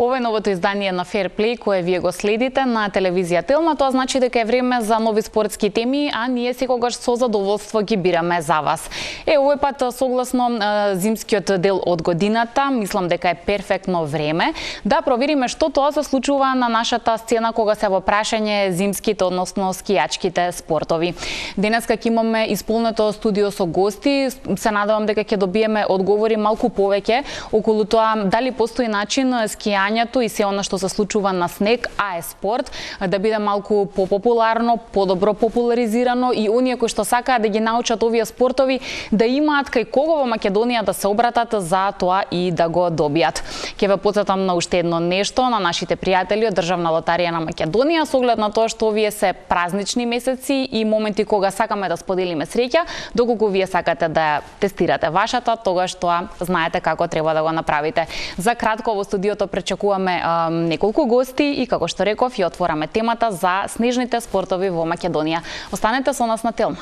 Ова е новото издание на Fair Play кое вие го следите на телевизија Телма. Тоа значи дека е време за нови спортски теми, а ние секогаш со задоволство ги бираме за вас. Овој пат согласно зимскиот дел од годината, мислам дека е перфектно време да провериме што тоа се случува на нашата сцена кога се во прашање зимските, односно скијачките спортови. Денеска ќе имаме исполнето студио со гости. Се надевам дека ќе добиеме одговори малку повеќе околу тоа дали постои начин скијањето и се она што се случува на снег, а е спорт, да биде малку попопуларно, подобро популаризирано и оние кои што сакаат да ги научат овие спортови да имаат кај кого во Македонија да се обратат за тоа и да го добијат. Ќе ве потсетам на уште едно нешто на нашите пријатели од Државна лотарија на Македонија, со оглед на тоа што овие се празнични месеци и моменти кога сакаме да споделиме среќа, доколку вие сакате да тестирате вашата, тогаш тоа знаете како треба да го направите. За кратко во студиото пречекуваме неколку гости и како што реков ја отвораме темата за снежните спортови во Македонија. Останете со нас на Телма.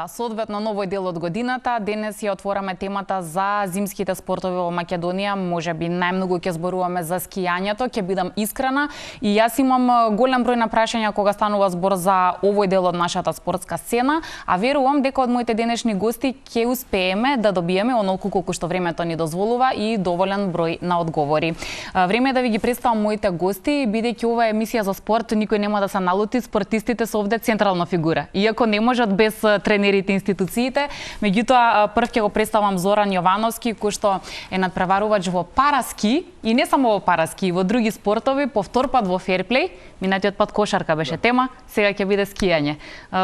Соодветно новој дел од годината, денес ја отвораме темата за зимските спортови во Македонија. Можеби најмногу ќе зборуваме за скијањето, ќе бидам искрена и јас имам голем број на прашања кога станува збор за овој дел од нашата спортска сцена, а верувам дека од моите денешни гости ќе успееме да добиеме онолку колку што времето ни дозволува и доволен број на одговори. Време е да ви ги представам моите гости, бидејќи ова е емисија за спорт, никој нема да се налути, спортистите се овде централна фигура. Иако не можат без тренерите институциите, меѓутоа прв ќе го представам Зоран Јовановски, кој што е надпреварувач во параски и не само во параски, и во други спортови, по втор пат во Fair Play. Минатиот пат кошарка беше тема, сега ќе биде скијање.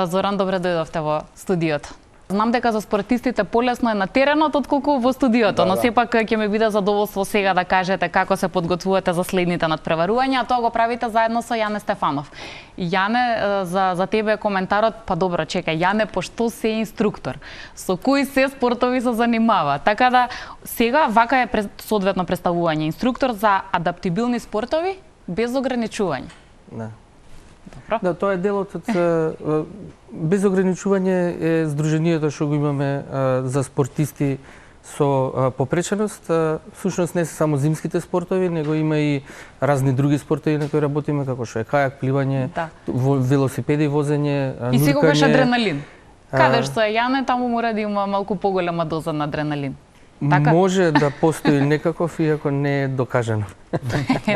Зоран, добре дојдовте во студиото. Знам дека за спортистите полесно е на теренот отколку во студиото, но сепак ќе ми биде задоволство сега да кажете како се подготвувате за следните надпреварувања, а тоа го правите заедно со Јане Стефанов. Јане, за тебе коментарот, па добро, чекај, Јане, пошто се инструктор? Со кои се спортови се занимава? Така да, сега вака е соодветно представување. Инструктор за адаптибилни спортови без ограничување. Да. Да, тоа е делот од без ограничување е здруженијето што го имаме за спортисти со попреченост. Всушност не се само зимските спортови, него има и разни други спортови на кои работиме, како што е кајак, пливање, велосипеди, возење, нуркање. И секогаш адреналин. Каде што е Јане, таму мора да има малку поголема доза на адреналин. Така? Може да постои некаков, иако не е докажано.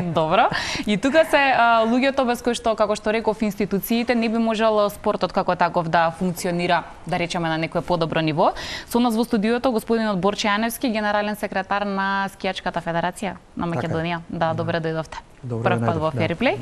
Добро. И тука се луѓето без кои што, како што реков, институциите не би можел спортот како таков да функционира, да речеме, на некое подобро ниво. Со нас во студиото господинот Борче Јаневски, генерален секретар на Скијачката федерација на Македонија. Да, добре дојдовте. Прв пат во Fair Play.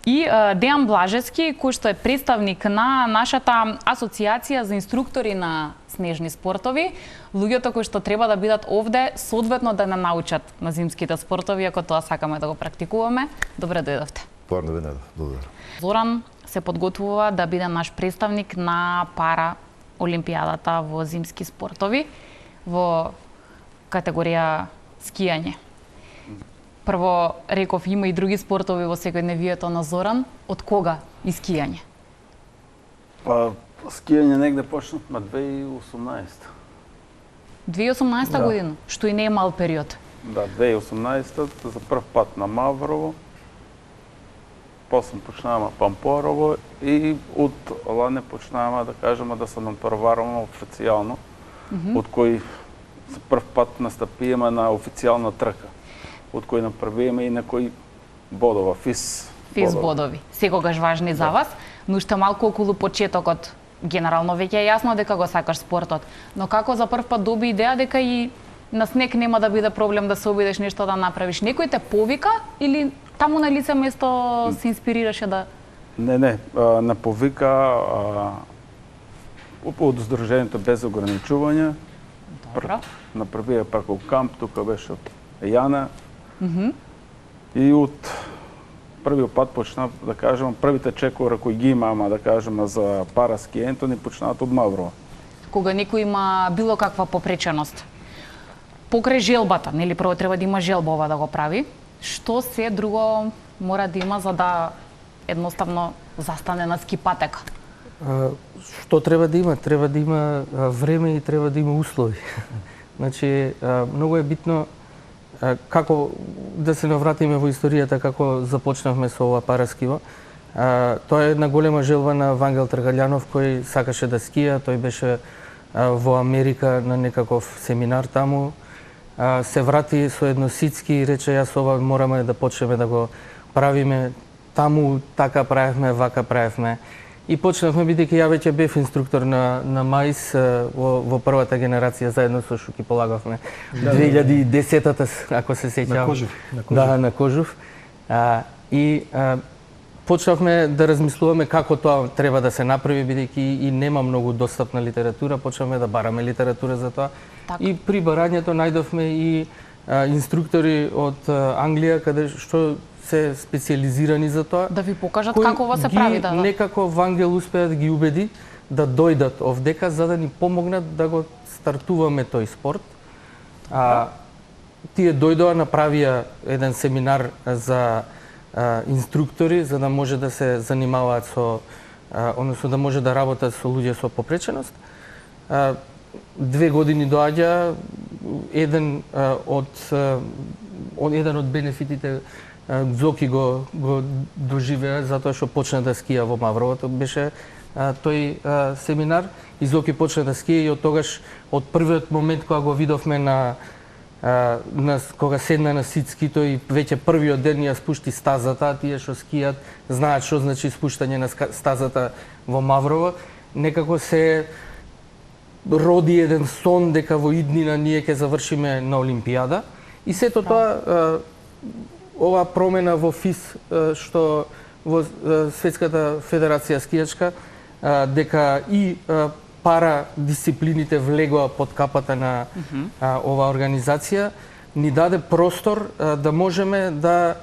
И Дејан Блажевски, кој што е представник на нашата асоциација за инструктори на снежни спортови, луѓето кои што треба да бидат овде соодветно да не научат на зимските спортови, ако тоа сакаме да го практикуваме. Добре дојдовте. Добре дојдов. Благодарам. Зоран се подготвува да биде наш представник на пара олимпијадата во зимски спортови во категорија скијање. Прво реков има и други спортови во секојдневието на Зоран. Од кога и скијање? Па скијање негде почнавме 2018. 2018 година, што и не е мал период. Да, 2018 за прв пат на Маврово. После почнаваме Пампорово и од лане почнаваме да кажеме да се натпреваруваме официјално, од кои за прв пат настапиме на официјална трка, од кои направиме и некои бодова, ФИС бодови. Секогаш важни за вас, но уште малку околу почетокот. Генерално веќе е јасно дека го сакаш спортот, но како за прв пат доби идеја дека и на снег нема да биде проблем да се обидеш нешто да направиш? Некој те повика или таму на лице место се инспирираше да Не повика од Сдруженијето без ограничување. Добро. На првиот парков камп, тука беше од Јана. И од првиот пат почна, да кажем, првите чекови кои ги имаме, да кажем, за параскијањето ни почнаат од Маврова. Кога некој има било каква попреченост, покрај желбата, нели прво треба да има желба ова да го прави, што се друго мора да има за да едноставно застане на ски патека? Што треба да има? Треба да има време и треба да има услови. Значи, многу е битно како да се навратиме во историјата како започнавме со ова параскиво. Тоа е една голема желба на Вангел Тргалјанов кој сакаше да скија, тој беше во Америка на некаков семинар таму. Се врати со едно сицки и рече јас ова мораме да почнеме да го правиме. Таму така правевме, вака правевме. И почнавме, бидејќи ја веќе бев инструктор на МАИС во првата генерација, заедно со Шуки полагавме 2010-та, ако се сеќавам. На Кожув. Да, на Кожув. И почнавме да размислуваме како тоа треба да се направи, бидејќи и нема многу достапна литература, почнавме да бараме литература за тоа. Так. И при барањето најдовме и инструктори од Англија, каде што се специализирани за тоа. Да ви покажат како ова се прави, да. Некако Вангел успеа да ги убеди да дојдат овдека за да ни помогнат да го стартуваме тој спорт. Тие дојдоа, направија еден семинар за инструктори за да може да се занимаваат со односно да може да работат со луѓе со попреченост. 2 години доаѓа еден од бенефитите Зоки го доживеа затоа што почна да скија во Маврово. Тоа беше тој семинар и Зоки почна да скија и од тогаш, од првиот момент кога го видовме кога седна на сицки, тој веќе првиот ден ја спушти стазата, тие што скијат знаат што значи спуштање на стазата во Маврово. Некако се роди еден сон дека во иднина ние ќе завршиме на Олимпијада и сето тоа ова промена во ФИС што во Светската федерација скијачка дека и пара дисциплините влегоа под капата на оваа организација ни даде простор да можеме да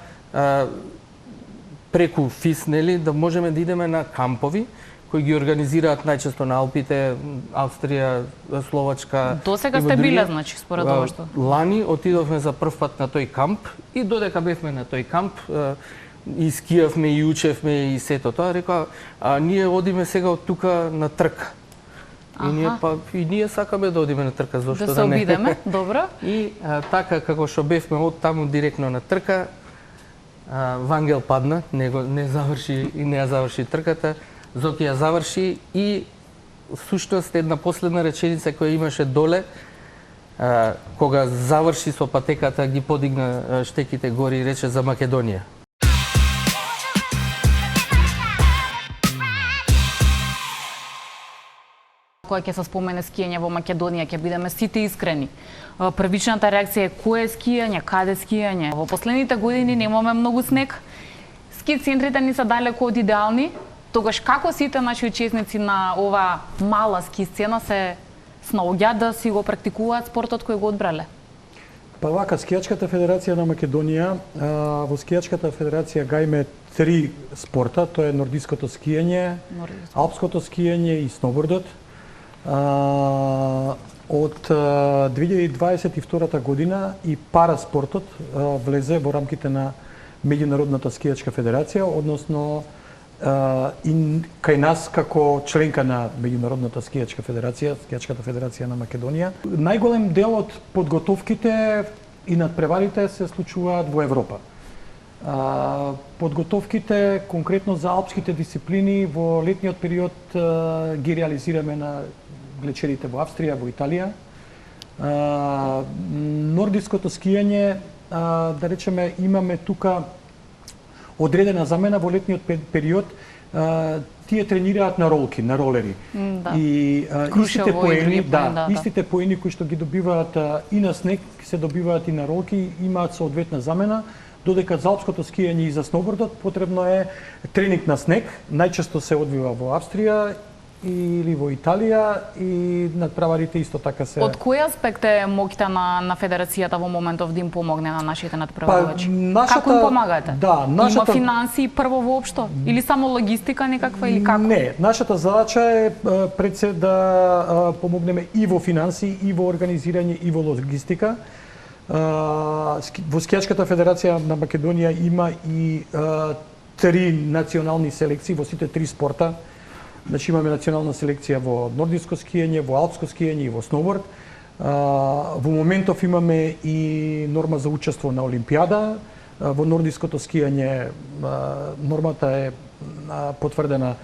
преку ФИС, нели, да можеме да идеме на кампови кои ги организираат најчесто на Алпите, Австрија, Словачка. Досега сте биле, значи, според ова што? Лани отидовме за прв пат на тој камп и додека бевме на тој камп и скијавме и учевме и сето тоа, рекоа, ние одиме сега од тука на трка. И ние сакаме да одиме на трка, зошто да се обидеме, добро. И така како што бевме од таму директно на трка, Вангел падна, не ја заврши трката. Зоки ја заврши и всушност една последна реченица која имаше доле, кога заврши со патеката, ги подигна штеките гори и рече за Македонија. Кога ќе се спомене скијање во Македонија, ќе бидеме сите искрени. Првичната реакција е кое скијање, каде скијање. Во последните години немаме многу снег. Ски центрите ни се далеку од идеални. Тогаш како сите наши учесници на ова мала ски сцена се снаоѓаат да си го практикуваат спортот кој го одбрале? Па вака, Скијачката федерација на Македонија, во Скијачката федерација гајме 3 спорта, тоа е нордиското скијање, алпското скијање и сноубордот. Од 2022 година и параспортот влезе во рамките на Меѓународната скијачка федерација, односно и кај нас како членка на Меѓународната скијачка федерација, Скијачката федерација на Македонија. Најголем дел од подготовките и надпреварите се случуваат во Европа. Подготовките конкретно за алпските дисциплини во летниот период ги реализираме на глечерите во Австрија, во Италија. Нордиското скијање, да речеме, имаме тука одредена замена во летниот период. Тие тренираат на ролки, на ролери. И истите поени, истите поени кои што ги добиваат и на снег, се добиваат и на ролки, имаат соодветна замена. додека за алпското скијање и за сноубордот потребно е тренинг на снег, најчесто се одвива во Австрија или во Италија и надпреварите исто така се. Од кој аспект е моќта на федерацијата во моментов да им помогне на нашите надпреварувачи? Како им помагате? Да, Има финансии прво воопшто или само логистика некаква или како? Не, нашата задача е пред се да помогнеме и во финансии, и во организирање, и во логистика. Во скијачката федерација на Македонија има и 3 национални селекции во сите 3 спорта. Значи имаме национална селекција во нордиско скијање, во алпско скијање и во сноуборд. Во моментов имаме и норма за учество на Олимпијада. Во нордиското скијање нормата е потврдена.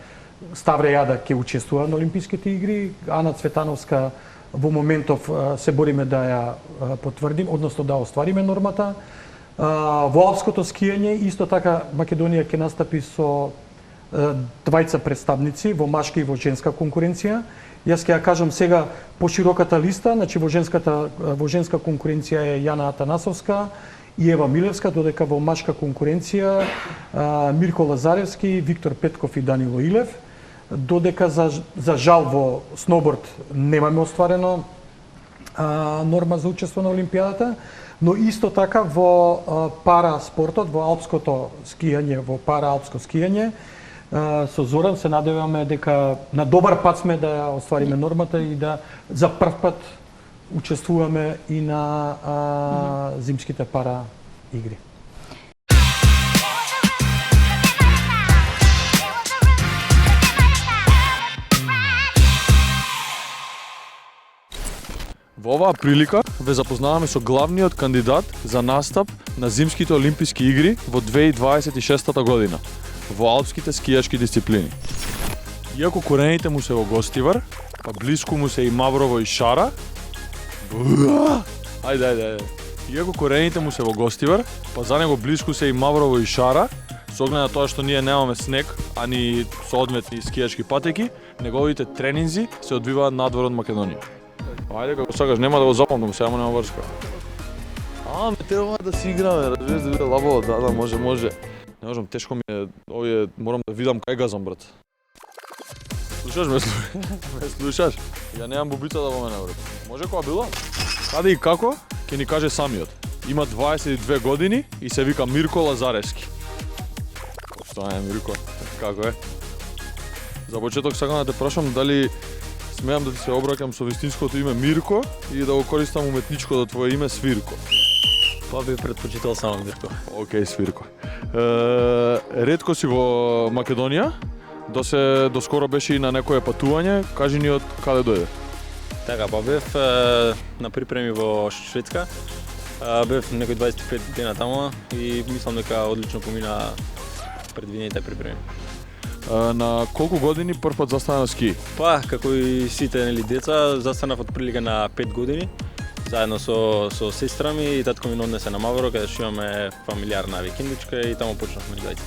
Ставре Јада ќе учествува на Олимписките игри. Ана Цветановска во моментов се бориме да ја потврдим, односно да оствариме нормата. Во алпското скијање исто така Македонија ќе настапи со двајца представници во машка и во женска конкуренција. Јас ќе ја кажам сега пошироката листа, значи во женска конкуренција е Јана Атанасовска и Ева Милевска, додека во машка конкуренција Мирко Лазаревски, Виктор Петков и Данило Илев. Додека за жал во сноуборд немаме остварено норма за учество на Олимпијадата, но исто така во пара спортот, во алпското скијање, во пара алпско скијање, со Зоран се надеваме дека на добар пат сме да ја оствариме нормата и да за прв пат учествуваме и на зимските пара игри. Во оваа прилика ве запознаваме со главниот кандидат за настап на Зимските олимписки игри во 2026 година во алпските скијачки дисциплини. Иако корените му се во Гостивар, па блиску му се и Маврово и Шара. Ајде. Иако корените му се во Гостивар, па за него блиску се и Маврово и Шара, со оглед на тоа што ние немаме снег, ани соодветни скијачки патеки, неговите тренинзи се одвиваат надвор од Македонија. Ајде како сакаш, нема да го запомнам, сега му нема врска. Ме треба да си играме, разбираш, да биде лабаво, да, може. Не можам, тешко ми е, овие, морам да видам кај газам, брат. Слушаш ме, слушаш? Ја немам бубица да во мене, брат. Може која била? Каде и како, ќе ни каже самиот. Има 22 години и се вика Мирко Лазаревски. Што е, Мирко? Како е? За почеток сакам да те прашам дали смеам да ти се обраќам со вистинското име Мирко и да го користам уметничкото твое име Свирко. Па би предпочитал само Мирко. Океј, Свирко. Ретко си во Македонија, доскоро беше и на некое патување, кажи ни од каде дојде? Така, па бев на припреми во Шведска. Бев некои 25 дена таму и мислам дека одлично помина предвидените припреми. На колку години прв пат застана на ски? Па, како и сите деца, застанав од прилика на 5 години, заедно со сестра ми и татко ми однесе на Мавро, каде што имаме фамилиарна викендичка и таму почнавме двајца.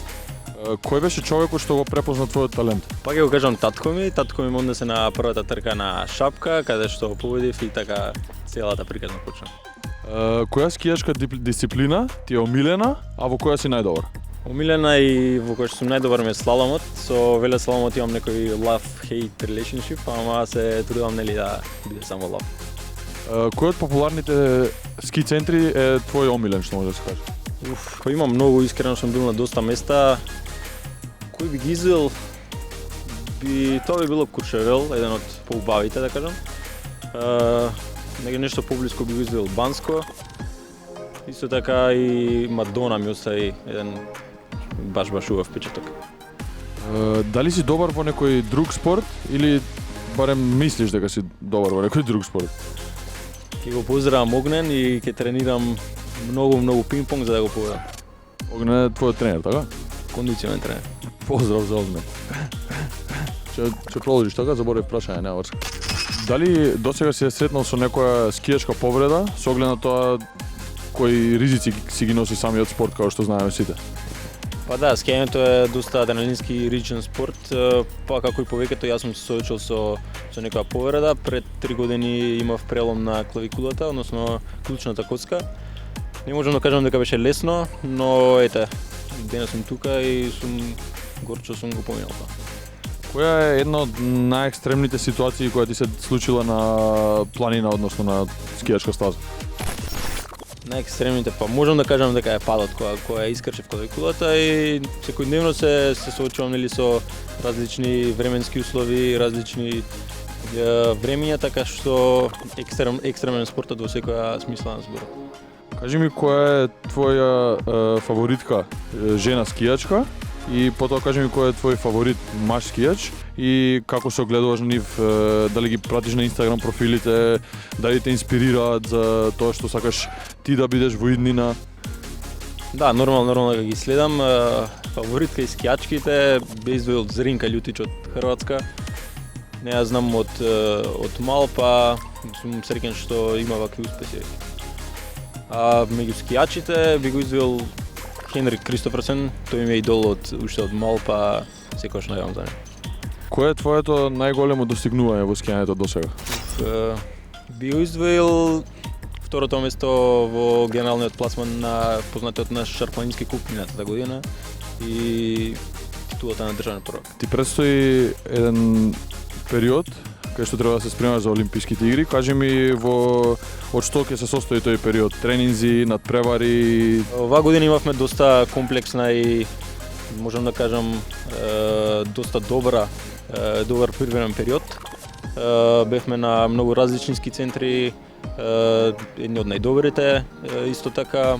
Кој беше човекот што го препозна твојот талент? Па ќе го кажам татко ми ме однесе на првата трка на Шапка, каде што победив и така целата приказна почна. Која скијачка дисциплина ти е омилена, а во која си најдобар? Омилена и во која што сум најдобар ми е слаломот. Со велеслаломот имам некој love-hate relationship, ама се трудам нели да биде само love. Кој од популарните ски центри е твој омилен, што може да се каже? Па имам многу, искрено сум бил на доста места. Кој би ги извел? Тоа би било Куршевел, еден од поубавите, да кажам. Нешто поблиско би го извел Банско. Исто така и Мадона ми остави еден баш убав впечаток. Дали си добар во некој друг спорт или барем мислиш дека си добар во некој друг спорт? Ќе го поздравам Огнен и ќе тренирам многу пинг-понг за да го победам. Огнен е твојот тренер, така? Кондиционен тренер. Поздрав за Огнен. Ќе продолжиш така, заборав прашање, нема врска. Дали досега си сретнал со некоја скијачка повреда, со оглед на тоа кои ризици си ги носи самиот спорт, како што знаеме сите? Па да, скијањето е доста адреналински и ричен спорт, па како и повеќето јас сум се соочил со некоја повреда. Пред 3 години имав прелом на клавикулата, односно клучната коцка. Не можам да кажам дека беше лесно, но ете, денес сум тука и сум горчо сум го поминал тоа. Која е една од најекстремните ситуации која ти се случила на планина, односно на скијачка стаза? Најекстремните, па можам да кажам дека е падот која искрчев кај кулата и секојдневно се соочувам нели со различни временски услови, различни времења, така што екстремен спортот во секоја смисла на зборот. Кажи ми која е твоја фаворитка жена скијачка и потоа кажи ми кој е твој фаворит маж скијач и како се огледуваш на нив, дали ги пратиш на Инстаграм профилите, дали те инспирираат за тоа што сакаш ти да бидеш во иднина? Да, нормално ги следам. Фаворитка и скијачките бе издвоил Зринка Љутич од Хрватска. Не ја знам од мал, па сум среќен што има вакви успеси. А меѓу скијачите би го издвоил Хенрик Кристоферсен, тој ми е идол уште од мал, па секогаш најавам за него. Кој е твоето најголемо достигнување во скијањето досега? Би го издвоил второто место во генералниот пласман на познатиот наш шарпланински куп минатата година и титулата на државен првак. Ти предстои еден период кај што треба да се спремаш за Олимписките игри. Кажи ми од што ќе се состои тој период? Тренинзи, надпревари? Оваа година имавме доста комплексна и можам да кажам доста добар припремен период. Бевме на многу различни ски центри, едни од најдобрите. Исто така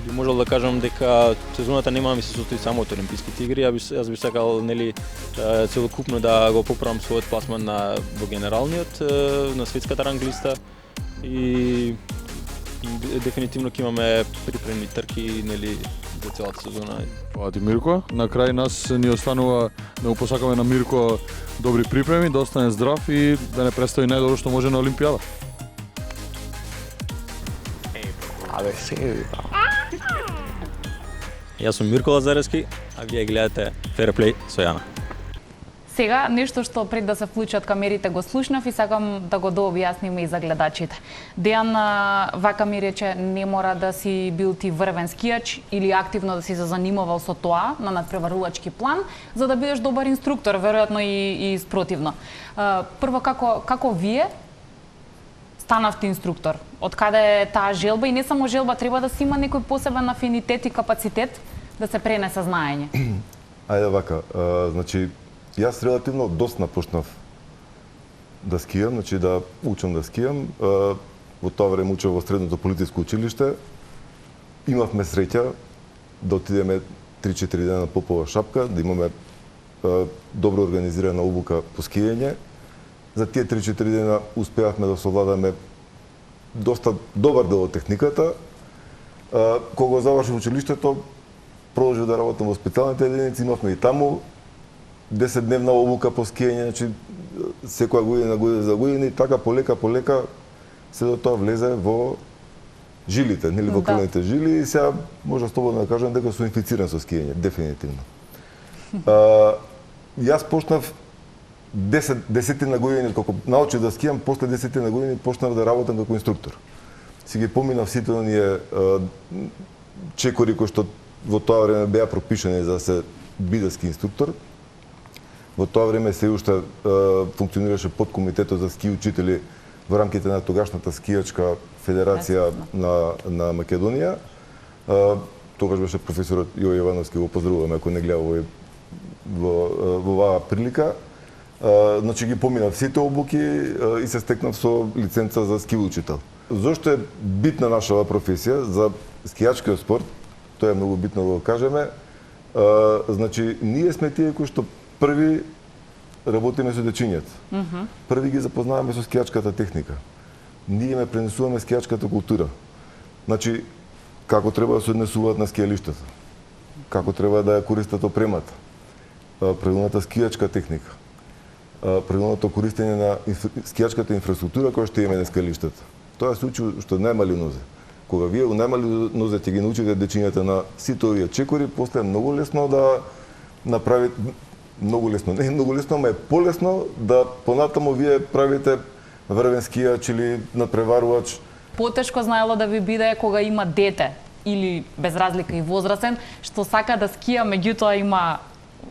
би можел да кажам дека сезоната нема да ми се состои само од Олимписките игри, јас би сакал нели целокупно да го поправам својот пласман во генералниот на светската ранглиста и дефинитивно ќе имаме припремни трки нели за целата сезона. Фала ти, Мирко. На крај нас ни останува да му посакаме на Мирко добри припреми, да остане здрав и да не представи најдобро што може на Олимпијада. Јас сум Мирко Лазаревски, а вие гледате Fair Play со Јана. Сега, нешто што пред да се вклучат камерите го слушнав и сакам да го дообјасниме и за гледачите. Дејан вака ми рече не мора да си бил ти врвен скијач или активно да си се занимавал со тоа на надпреварувачки план, за да бидеш добар инструктор, веројатно и спротивно. Прво, како вие станавте инструктор? Од каде е таа желба и не само желба, треба да си има некој посебен афинитет и капацитет да се пренесе знаење? Ајде вака, значи јас релативно доцна почнав да скијам, значи да учам да скијам. Во тоа време учев во средното полициско училиште. Имавме среќа да отидеме 3-4 дена на Попова шапка, да имаме добро организирана обука по скијање. За тие 3-4 дена успеавме да совладаме доста добар дел од техниката. Кога завршив училиштето, продолжив да работам во специјалните единици, имавме и таму 10-дневна обука по скијање, значи секоја година за година и така полека се до тоа влезе во жилите, нели во крвните жили и сега може слободно да кажам дека сум инфициран со скијање, дефинитивно. Јас почнав 10 години, како научив да скијам, после 10 години почнав да работам како инструктор. Си ги поминав сите оние чекори кои што во тоа време беа пропишани за да се биде ски инструктор. Во тоа време се уште функционираше подкомитетот за ски учители во рамките на тогашната скијачка федерација на Македонија. Тогаш беше професорот Јој Јовановски, го поздравуваме ако не гледа во оваа прилика. Значи ги поминав сите обуки и се стекнав со лиценца за ски учител. Зошто е битна нашава професија за скијачкиот спорт? Тоа е многу битно да го кажеме. Значи ние сме тие кои што први работиме со дечињата. Први ги запознаваме со скијачката техника. Ние ме пренесуваме скијачката култура. Значи, како треба да се однесуваат на скијалиштата, како треба да ја користат опремата, правилната скијачка техника, правилното користење на скијачката инфраструктура која што имаме на скијалиштата. Тоа се учи што најмали нозе. Кога вие у најмали нозе ќе ги научите дечињата на сите овие чекори, после е многу лесно да направите многу лесно, не е многу лесно, ама е полесно да понатаму вие правите врвен скијач или надпреварувач потешко знаело да ви биде кога има дете или без разлика и возрастен што сака да скија, меѓутоа има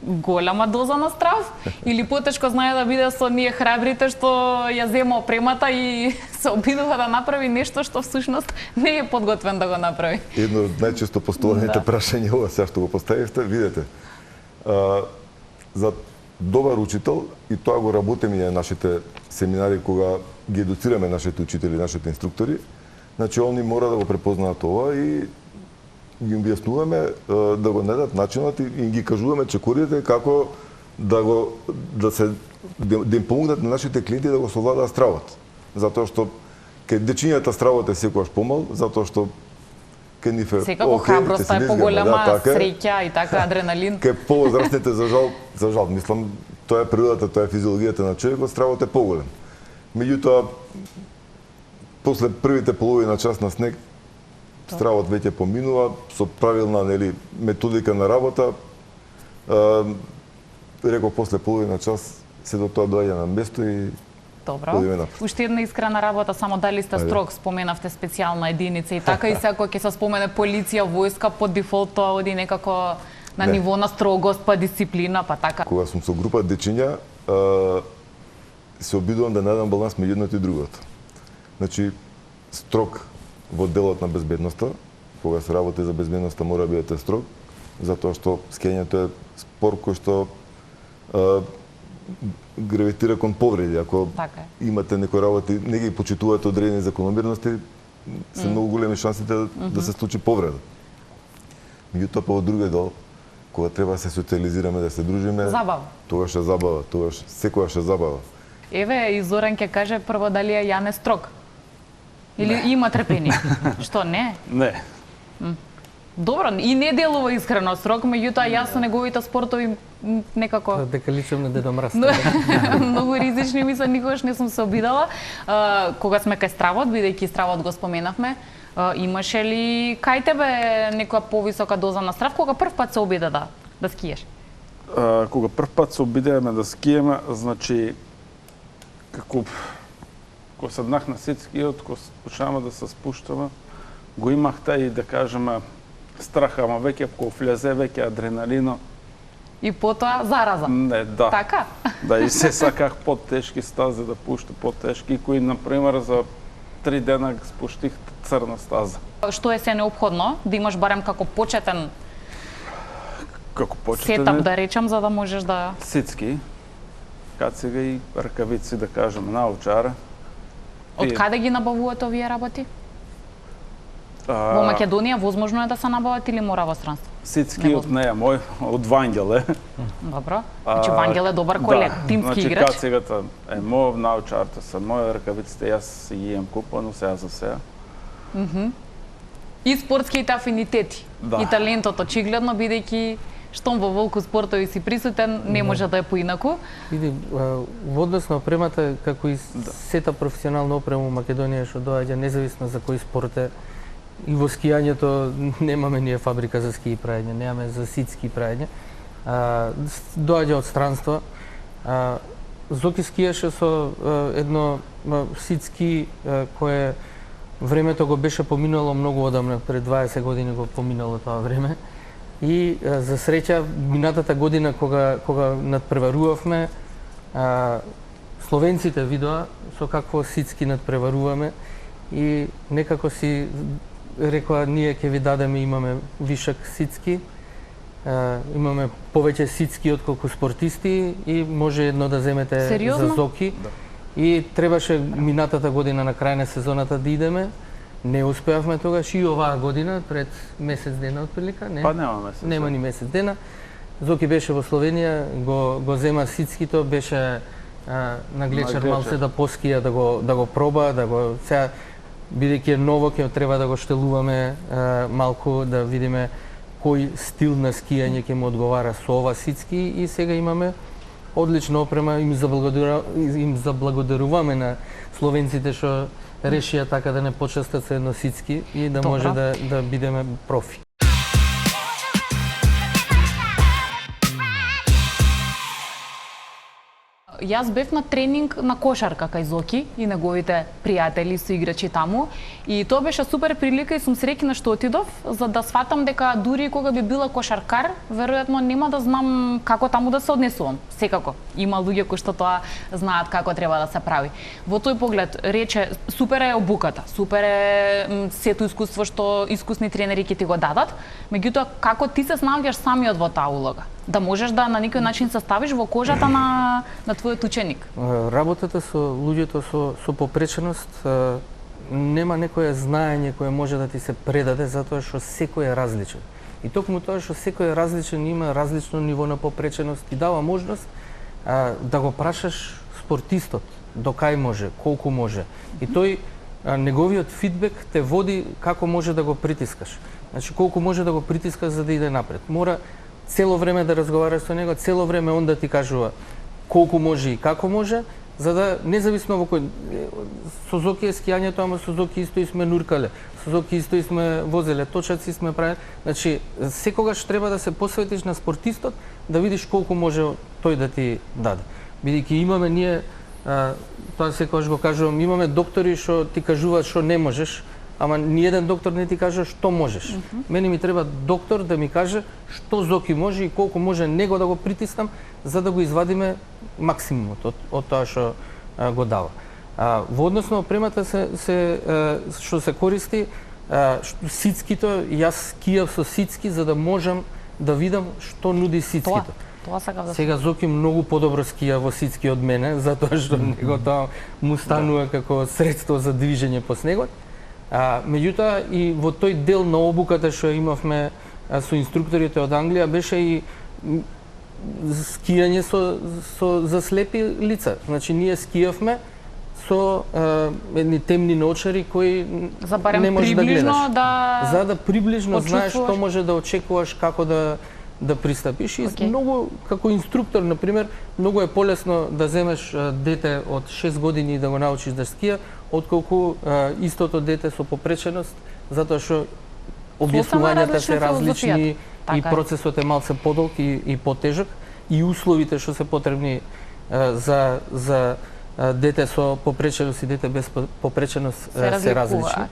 голема доза на страв, или потешко знае да биде со ние храбрите што ја зема опремата и се обидува да направи нешто што всушност не е подготвен да го направи. Едно од најчесто поставуваните прашања ова сега што го поставивте, видете. За добар учител, и тоа го работиме на нашите семинари кога ги едуцираме нашите учители, нашите инструктори, значи они мора да го препознаат ова и ги објаснуваме да го најдат начинот и ги кажуваме чекорите како да им помогнат на нашите клиенти да го совладаат стравот. Затоа што кај дечињата стравот е секогаш помал, затоа што кај нив е секако храброста е поголема, среќа и така адреналин. Кај повозрастните за жал, мислам, тоа е природата, тоа е физиологијата на човекот, стравот е поголем. Меѓутоа после првите половина час на снег стравот веќе поминува со правилна методика на работа. Реков после половина час се до тоа доаѓа на место и добро. Уште една искрена работа, само дали сте строг, споменавте специјална единица и така и секој ќе се спомене полиција, војска, по дефолт тоа оди некако на ниво на строгост, па дисциплина, па така. Кога сум со група дечиња, се обидувам да најдам баланс меѓу едното и другото. Значи, строг во делот на безбедноста, кога се работи за безбедноста мора да бидете строг, затоа што скењето е спорт кој што гравитира кон повреди. Ако имате некои работи, не ги почитувате одредени закономерности, се многу големи шансите да се случи повреда. Меѓутоа, па во другиот дел, кога треба да се социализираме, да се дружиме, тогаш е забава, секогаш е забава. Еве, и Зоран ќе каже прво дали е Јане строг. Или има трпение? Што, не? Не. Добро, и не делува искрено строг, меѓутоа јас со неговите спортови некако... Дека личам на Дедо Мраз. Многу ризични мисла, никогаш не сум се обидала. Кога сме кај стравот, бидејќи стравот го споменавме, имаше ли кај тебе некоја повисока доза на страв, кога прв пат се обида да скиеш? Кога прв пат се обидеме да скиеме, значи, кога седнах на ситскиот, кога почнаваме да се спуштаме, го имах тај, да кажеме, страх, ама веќе кога влезе, веќе адреналино. И потоа зараза? Не, да. Така? Да, и се саках по-тешки стази да пушта, по-тешки, кои, например, за 3 дена спуштих црна стаза. Што е се необходно? Да имаш барем како почетен сетап, да речам, за да можеш да... Ситски, кацига и ракавици, да кажем, научара. Од каде ги набавувате овие работи? Во Македонија возможно е да се набават или мора во странство? Ситски од неја мој, од Вангеле. Добро. Значи Вангеле е добар колег, тимски играч. Значи кацигата е мој, научарата се мој, ракавиците јас си ги имам купано сега за сега. И спортските афинитети. И талентот очигледно, бидејќи штом во волку спортови си присутен, не може да е поинаку. Види, во однос на опремата, како и сета професионална опрема во Македонија што доаѓа, независно за кој спорт е, и во скијањето немаме ние фабрика за ски прајање, немаме за ситски прајање. Доаѓа од странства. Зоки скиеше со едно ситски кое времето го беше поминало многу одамна, пред 20 години го поминало тоа време. И за среќа минатата година кога надпреварувавме, словенците видоа со какво ситски надпреваруваме и некако си рекоа ние ќе ви дадеме, имаме вишак ситски, имаме повеќе ситски отколку спортисти и може едно да земете за Зоки. И требаше минатата година на крај на сезоната да идеме. Не успеавме тогаш и оваа година, пред месец дена отприлика, не? Па нема месец. Нема ни месец дена. Зоки беше во Словенија, го зема ситскито, беше на Глечер малце да поскија, да го проба, сега бидејќи е ново, ќе треба да го штелуваме малку, да видиме кој стил на скијање ќе му одговара со ова ситски и сега имаме одлична опрема, им заблагодаруваме на словенците што решија така да не почестат со едно ситски и да може да бидеме профи. Јас бев на тренинг на кошарка кај Зоки и неговите пријатели со играчи таму и тоа беше супер прилика и сум среќна што отидов за да сватам дека дури кога би била кошаркар, веројатно нема да знам како таму да се однесувам. Секако има луѓе кои што тоа знаат како треба да се прави. Во тој поглед рече супер е обуката, супер е сето искуство што искусни тренери ќе ти го дадат, меѓутоа како ти се снаоѓаш самиот во таа улога? Да можеш да на некој начин се ставиш во кожата на твојот ученик. Работата со луѓето со попреченост нема некое знаење кое може да ти се предаде затоа што секој е различен. И токму тоа што секој е различен има различно ниво на попреченост и дава можност да го прашаш спортистот до кај може, колку може. И тој неговиот фидбек те води како може да го притискаш. Значи колку може да го притискаш за да иде напред. Мора цело време да разговараш со него, цело време он да ти кажува колку може и како може, за да независно во кој со Зоки е скијањето, ама со Зоки исто и сме нуркале, со Зоки исто и сме возеле, точаци сме правеле. Значи секогаш треба да се посветиш на спортистот да видиш колку може тој да ти даде. Бидејќи имаме ние тоа секогаш го кажувам, имаме доктори што ти кажуваат што не можеш, ама ниеден доктор не ти каже што можеш. Мене ми треба доктор да ми каже што Зоки може и колку може него да го притиснам за да го извадиме максимумот од тоа што го дава. Во однос на опремата што се користи, сицкито, јас скијав со сицки за да можам да видам што нуди сицкито. Тоа сакав да. Сега Зоки многу подобро скија во сицки од мене, затоа што него тоа му станува како средство за движење по снегот. Меѓутоа и во тој дел на обуката што имавме со инструкторите од Англија беше и скијање за слепи лица. Значи ние скијавме со едни темни наочари кои не можеш да гледаш. За да приближно знаеш што може да очекуваш, како да пристапиш. И многу, како инструктор, например, многу е полесно да земеш дете од 6 години и да го научиш да скија, отколку истото дете со попреченост, затоа што објаснувањата се различни и процесот е малце подолг и потежок и условите што се потребни за дете со попреченост и дете без попреченост се различни.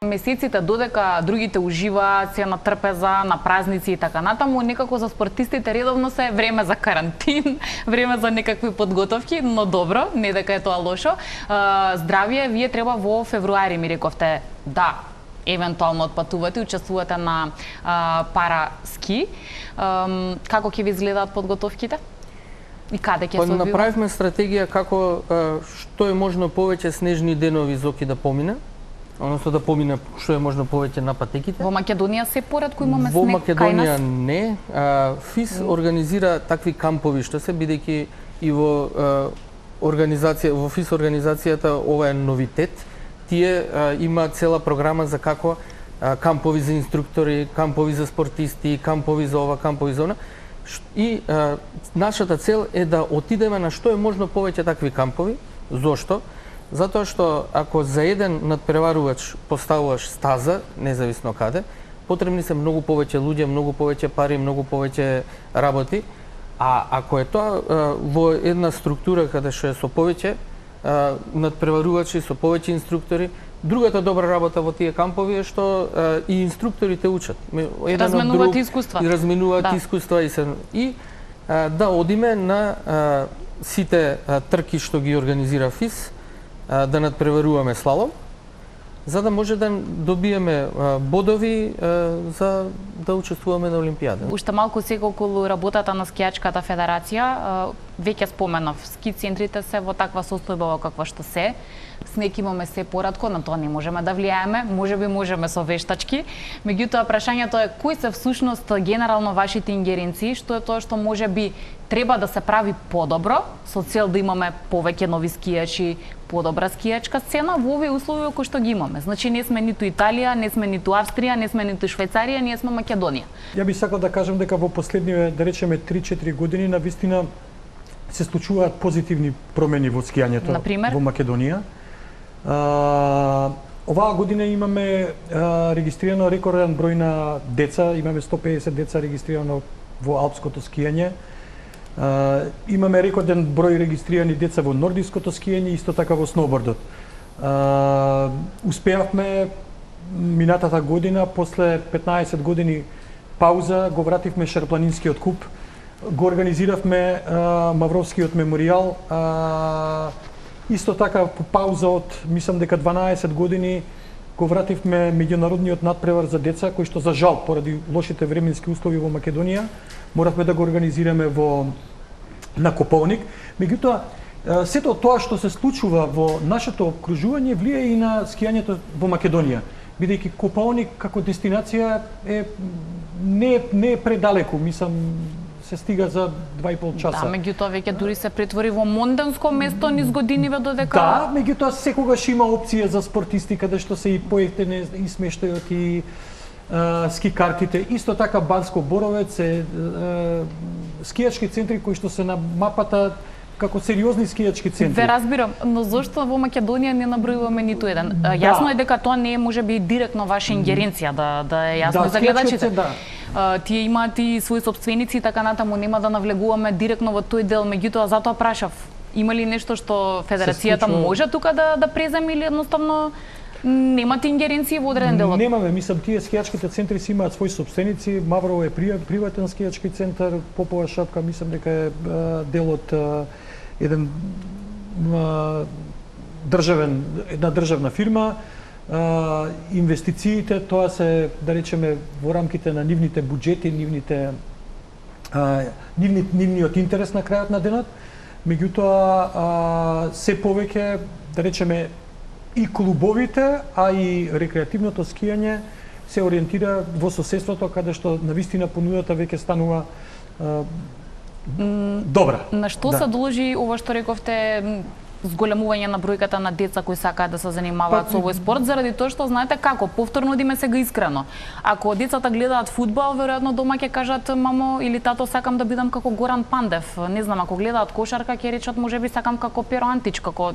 Месеците додека другите уживаат, се на трпеза, на празници и така натаму, некако за спортистите редовно се време за карантин, време за некакви подготовки, но добро, не дека е тоа лошо. Здравје, вие треба во февруари, ми рековте, да, евентуално отпатувате и учествувате на пара ски. Како ќе ви изгледаат подготовките? И каде ќе се одвива? Направивме стратегија како што е можно повеќе снежни денови Зоки да помине, односно да помине што е можно повеќе на патеките. Во Македонија се поретко имаме снег кај нас? Во Македонија не. ФИС организира такви кампови што се, бидејќи и во ФИС организацијата ова е новитет. Тие има цела програма за како кампови за инструктори, кампови за спортисти, кампови за ова, кампови за она. И нашата цел е да отидеме на што е можно повеќе такви кампови. Зошто? Затоа што ако за еден надпреварувач поставуваш стаза, независно каде, потребни се многу повеќе луѓе, многу повеќе пари, многу повеќе работи. А ако е тоа во една структура каде што е со повеќе надпреварувачи, со повеќе инструктори, другата добра работа во тие кампови е што и инструкторите учат. Разменуваат искуства. И разменуваат искуства и да одиме на сите трки што ги организира ФИС, да надпреваруваме слалом, за да може да добиеме бодови за да учествуваме на Олимпијада. Уште малку сега околу работата на скијачката федерација, веќе споменав, ски центрите се во таква состојба во каква што се. Снег имаме се поратко, на тоа не можеме да влијаеме, можеби можеме со вештачки. Меѓутоа прашањето е кои се всушност генерално вашите ингеренции, што е тоа што можеби треба да се прави подобро со цел да имаме повеќе нови скијачи, подобра скијачка сцена во овие услови кои што ги имаме. Значи не сме ниту Италија, не сме ниту Австрија, не сме ниту Швајцарија, ние сме Македонија. Ја би сакал да кажам дека во последниве, да речеме 3-4 години навистина се случуваат позитивни промени во скијањето во Македонија. Оваа година имаме регистрирано рекорден број на деца, имаме 150 деца регистрирано во алпското скијање. Имаме рекорден број регистрирани деца во нордиското скијање, исто така во сноубордот. Успеавме минатата година, после 15 години пауза, го вративме Шарпланинскиот куп, го организиравме Мавровскиот меморијал, исто така по пауза од, мислам дека 12 години, го вративме меѓународниот надпревар за деца, кој што за жал, поради лошите временски услови во Македонија, моравме да го организираме на Кополник. Меѓутоа, сето тоа што се случува во нашето окружување влијае и на скијањето во Македонија, бидејќи Кополник како дестинација не е предалеку, мислам, се стига за 2,5 часа. Да, меѓутоа веќе дури се претвори во монданско место низ годиниве додека... Да, меѓутоа секогаш има опција за спортисти каде што се и поевтине и смештајот и ски картите. Исто така Банско Боровец е скијачки центри кои што се на мапата како сериозни скијачки центри. Ве разбирам, но зошто во Македонија не набројуваме ниту еден? Јасно е дека тоа не е можеби директно ваша ингеренција, да е јасно за гледачите. Тие имаат и своји сопственици и така натаму, нема да навлегуваме директно во тој дел, меѓутоа затоа прашав, има ли нешто што федерацијата може тука да преземе или едноставно немате ингеренции во одреден дел? Немаме, мислам, тие скијачките центри си имаат своји сопственици, Маврово е приватен скијачки центар, Попова шапка мислам дека е дел од една државна фирма. Инвестициите, тоа се, да речеме, во рамките на нивните буџети, нивниот интерес на крајот на денот. Меѓутоа, се повеќе, да речеме, и клубовите, а и рекреативното скијање се ориентира во соседството, каде што навистина понудата веќе станува добра. На што се должи ова што рековте, зголемување на бројката на деца кои сакаат да се занимаваат со овој спорт, заради тоа што знаете како, повторно одиме сега искрено. Ако децата гледаат фудбал, веројатно дома ќе кажат мамо или тато сакам да бидам како Горан Пандев. Не знам, ако гледаат кошарка ќе речат можеби сакам како Перо Антич, како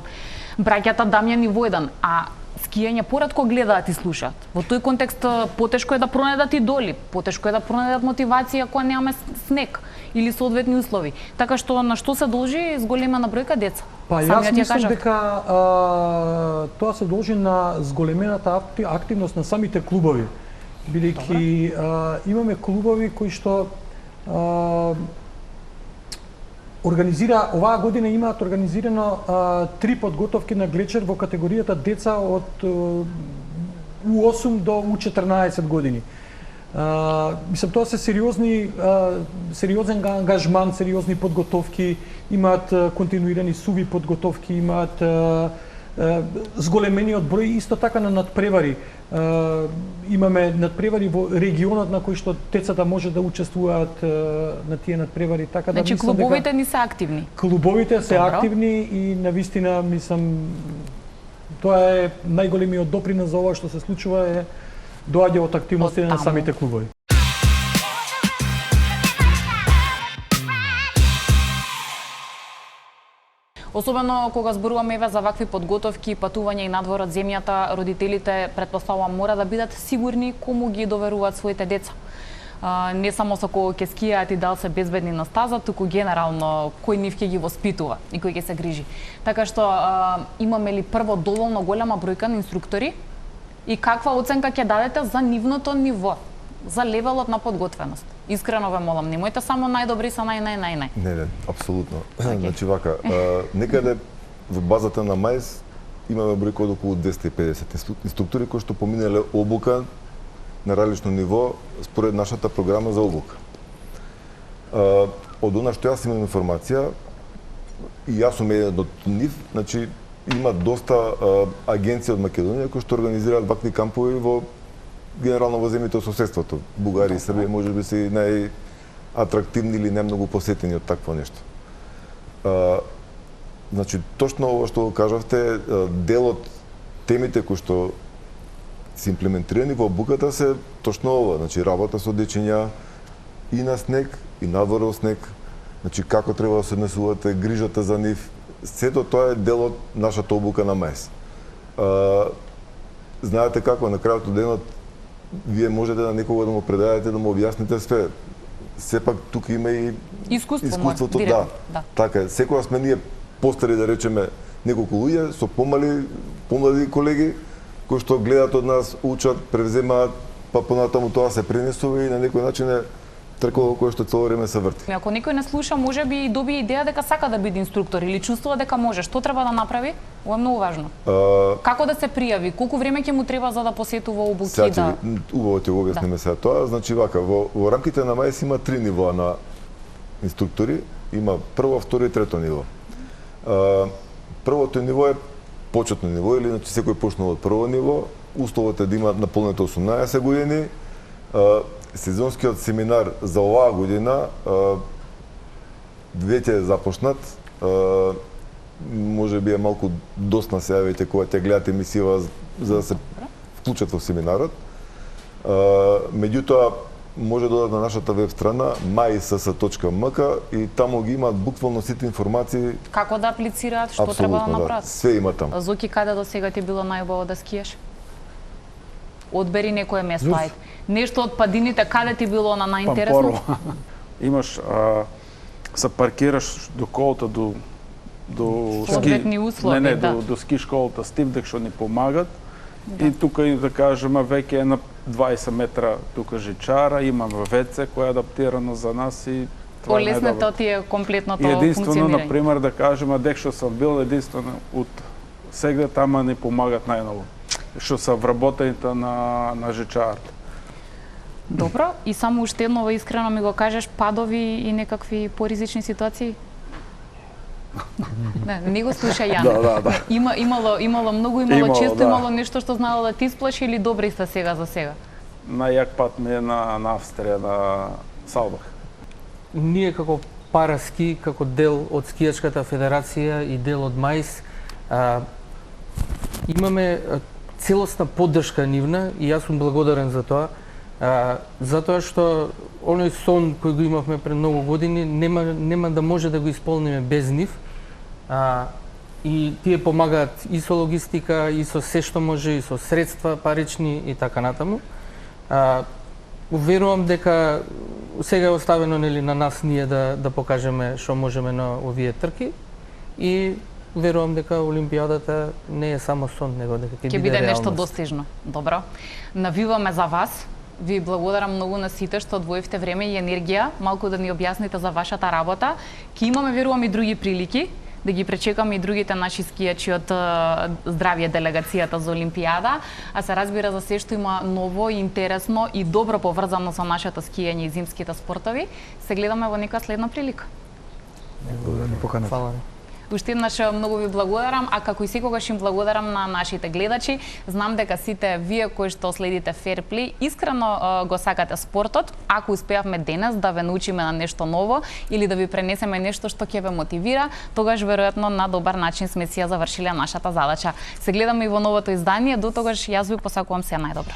браќата Дамјан и Војдан. А скијање поретко гледаат и слушаат. Во тој контекст потешко е да пронајдат идоли, потешко е да пронајдат мотивација кога немаме снег или соодветни услови. Така што на што се должи зголемена бројка деца? Па јас мислам дека тоа се должи на зголемената активност на самите клубови. Бидејќи имаме клубови кои што оваа година имаат организирано 3 подготовки на глечер во категоријата деца од U8 до U14 години. Мислам, тоа се сериозен ангажман, сериозни подготовки, имаат континуирани суви подготовки, имаат зголемениот број исто така на надпревари. Имаме надпревари во регионот на кој што децата може да учествуваат на тие надпревари, така да мислам дека клубовите ни се активни. Клубовите се активни и навистина мислам тоа е најголемиот допринос за ова што се случува е доаѓа од активностите на самите клубови. Особено кога зборуваме еве за вакви подготовки, патување и надвор од земјата, родителите претпоставувам мора да бидат сигурни кому ги доверуваат своите деца. Не само со кого ќе скијаат и дал се безбедни на стаза, туку генерално кој нив ќе ги воспитува и кој ќе се грижи. Така што имаме ли прво доволно голема бројка на инструктори и каква оценка ќе дадете за нивното ниво, за левелот на подготвеност? Искрено ве молам, немојте само најдобри са нај. Не, апсолутно. Значи вака, некаде во базата на МАЕС имаме бројка од околу 250 инструктори кои што поминале обука на различно ниво според нашата програма за обука. Од она што јас имам информација, и јас сум еден од нив, значи има доста агенции од Македонија кои што организираат вакви кампови во генерално во земјите од соседството. Бугарија и Србија можеби се најатрактивни или најмногу посетени од такво нешто. Значи точно ова што кажавте, дел од темите кои што се имплементирани во обуката се точно ова, значи работа со дечиња и на снег, и надвор во снег, значи како треба да се однесувате, грижата за нив, сето тоа е дел од нашата обука на МАЕС. знаете како, на крајот од денот, вие можете на некого да му предадете, да му објасните све. Сепак тука има и искуството, да. Така е. Секогаш сме ние постари, да речеме, неколку луѓе со помлади колеги кои што гледат од нас, учат, превземаат, па понатаму тоа се пренесува и на некој начин е тркало кој што цело време се врти. Ако некој не слуша, можеби и добие идеја дека сака да биде инструктор или чувствува дека може. Што треба да направи? Ова е многу важно. Како да се пријави? Колку време ќе му треба за да посетува обуки? Убаво ќе го објасниме сега тоа. Значи вака, во рамките на МАИС има 3 нивоа на инструктори. Има прво, второ и трето ниво. Првото ниво е почетно ниво, или значи секој почнал од прво ниво. Условот е да има наполнете 18 години. Сезонскиот семинар за оваа година веќе е започнат. Може би е малку досна сега веќе кога ќе гледате емисија за да се вклучат во семинарот. Меѓутоа може да додат на нашата веб страна maiss.mk и таму ги имаат буквално сите информации. Како да аплицираат, што треба да направат? Све има таму. Зоки, каде до сега ти било најубаво да скиеш? Одбери некое место, ајде. Нешто од падините, каде ти било на најинтересно? Имаш, се паркираш до колата, до ски... услови, до ски школата Стивдек, што ни помагат. И тука, да кажеме, веќе е на 20 метра тука жичара, имаме ВЦ која е адаптирано за нас и това е најдобро. Олеснето ти е комплетното функционирање. И единствено, например, да кажеме, дек што сам бил единствено од сега тама ни помагат најново, што се вработените на жичарата. Добро, и само уште едно искрено ми го кажеш, падови и некакви поризични ситуации? Не го слуша Јане. Да. Имало многу, често, имало нешто што знало да ти сплаши или добри сте сега за сега? Најак пат ми е на Австрија, на Салбах. Ние како Параски, како дел од Скијачката федерација и дел од МАИС, имаме целосна поддршка нивна и јас сум благодарен за тоа. Затоа што оној сон кој го имавме пред многу години нема да може да го исполниме без нив. И тие помагаат и со логистика, и со се што може, и со средства парични и така натаму. Уверувам дека сега е оставено на нас ние да покажеме што можеме на овие трки и верувам дека Олимпијадата не е само сон, него дека ќе биде нешто достижно. Добро. Навиваме за вас. Ви благодарам многу на сите што одвоивте време и енергија, малку да ни објасните за вашата работа. Ке имаме, верувам, и други прилики да ги пречекаме и другите наши скијачи од здравје делегацијата за Олимпијада, а се разбира за се што има ново, интересно и добро поврзано со нашето скијање и зимските спортови. Се гледаме во нека следна прилика. Фала. Уште еднаш многу ви благодарам, а како и секогаш им благодарам на нашите гледачи. Знам дека сите вие кои што следите Fairplay искрено го сакате спортот. Ако успеавме денес да ве научиме на нешто ново или да ви пренесеме нешто што ќе ве мотивира, тогаш веројатно на добар начин сме си ја завршиле нашата задача. Се гледаме и во новото издание, до тогаш јас ви посакувам се најдобро.